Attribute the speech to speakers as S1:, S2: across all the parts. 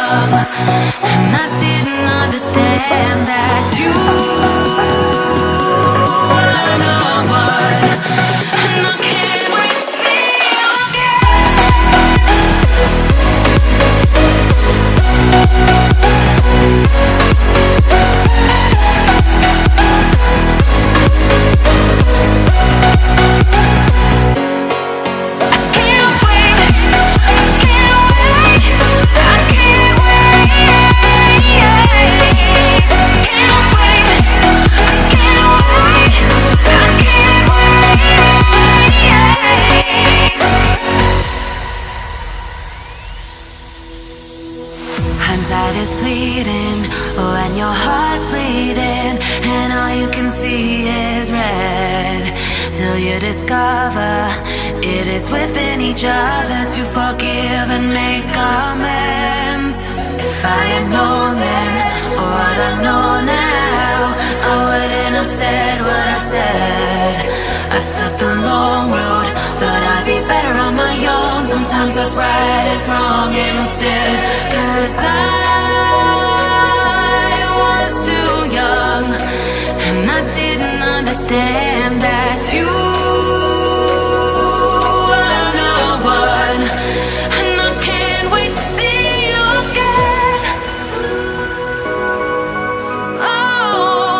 S1: young, and I didn't understand that you were the one, and I can't wait to see you hindsight is fleeting, when your heart's bleeding, and all you can see is red, till you discover it is within each other to forgive and make amends. If I had known then, or what I know now, I wouldn't have said what I said. I took the long road, thought I'd be better on my own. Sometimes what's right is wrong instead, 'cause I was too young, and I didn't understand that you were the one, and I can't wait to see you again. Oh,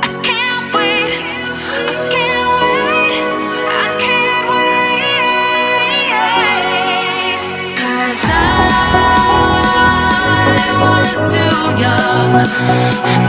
S1: I can't wait, I can't wait, I can't wait, 'cause I was too young, and